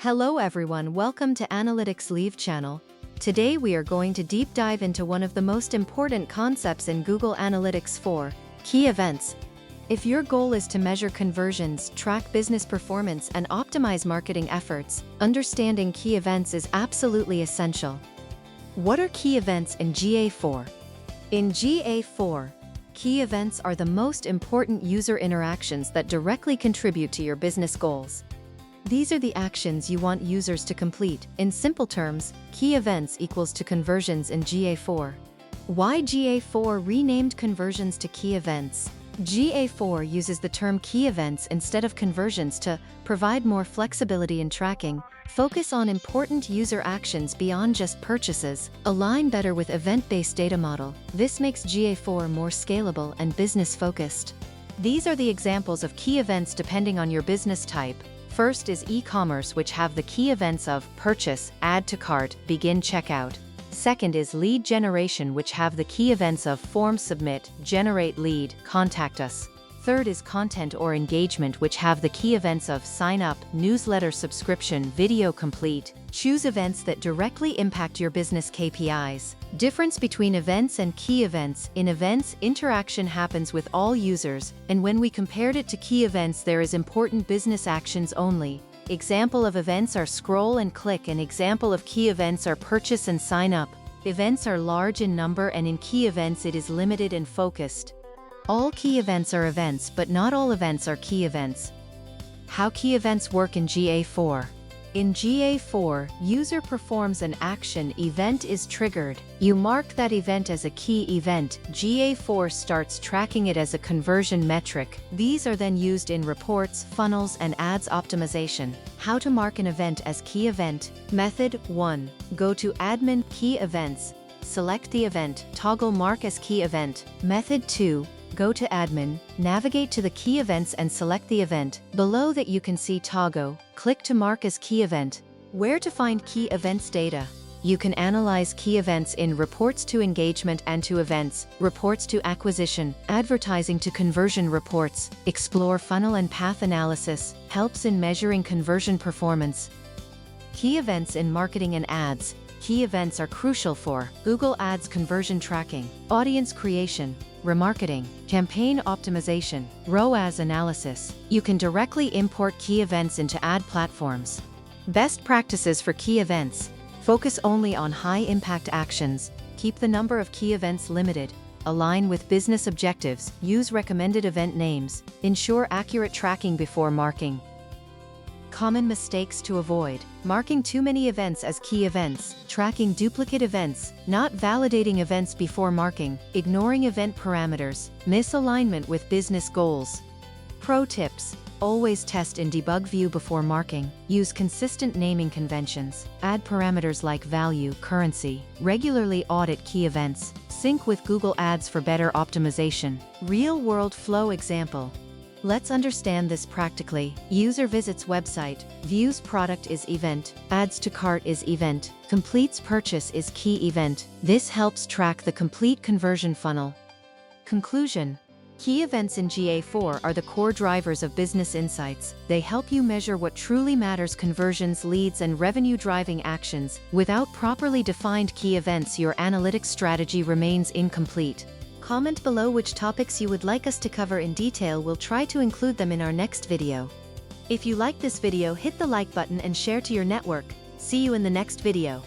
Hello everyone, welcome to Analytics Leave channel. Today we are going to deep dive into one of the most important concepts in Google Analytics 4, key events. If your goal is to measure conversions, track business performance, and optimize marketing efforts, understanding key events is absolutely essential. What are key events in GA4? In GA4, key events are the most important user interactions that directly contribute to your business goals. These are the actions you want users to complete. In simple terms, key events equals to conversions in GA4. Why GA4 renamed conversions to key events? GA4 uses the term key events instead of conversions to provide more flexibility in tracking, focus on important user actions beyond just purchases, align better with event-based data model. This makes GA4 more scalable and business-focused. These are the examples of key events depending on your business type. First is e-commerce, which have the key events of purchase, add to cart, begin checkout. Second is lead generation, which have the key events of form submit, generate lead, contact us. Third is content or engagement, which have the key events of sign up, newsletter subscription, video complete. Choose events that directly impact your business KPIs. Difference between events and key events. In events, interaction happens with all users, and when we compared it to key events, there is important business actions only. Example of events are scroll and click, and example of key events are purchase and sign up. Events are large in number, and in key events it is limited and focused. All key events are events, but not all events are key events. How key events work in GA4. In GA4, user performs an action, event is triggered. You mark that event as a key event. GA4 starts tracking it as a conversion metric. These are then used in reports, funnels, and ads optimization. How to mark an event as key event. Method 1. Go to Admin, Key Events. Select the event, toggle Mark as Key Event. Method 2. Go to Admin, navigate to the key events and select the event. Below that you can see Toggle, click to mark as key event. Where to find key events data? You can analyze key events in Reports to Engagement and to Events, Reports to Acquisition, Advertising to Conversion Reports, explore Funnel and Path Analysis, helps in measuring conversion performance. Key events in marketing and ads. Key events are crucial for Google Ads conversion tracking, audience creation, remarketing, campaign optimization, ROAS analysis. You can directly import key events into ad platforms. Best practices for key events. Focus only on high-impact actions. Keep the number of key events limited. Align with business objectives. Use recommended event names. Ensure accurate tracking before marking. Common mistakes to avoid. Marking too many events as key events, tracking duplicate events, not validating events before marking, ignoring event parameters, misalignment with business goals. Pro tips. Always test in debug view before marking. Use consistent naming conventions. Add parameters like value, currency. Regularly audit key events. Sync with Google Ads for better optimization. Real-world flow example. Let's understand this practically. User visits website, views product is event, adds to cart is event, completes purchase is key event. This helps track the complete conversion funnel. Conclusion. Key events in GA4 are the core drivers of business insights. They help you measure what truly matters: conversions, leads, and revenue-driving actions. Without properly defined key events, your analytics strategy remains incomplete. Comment below which topics you would like us to cover in detail. We'll try to include them in our next video. If you like this video, hit the like button and share to your network. See you in the next video.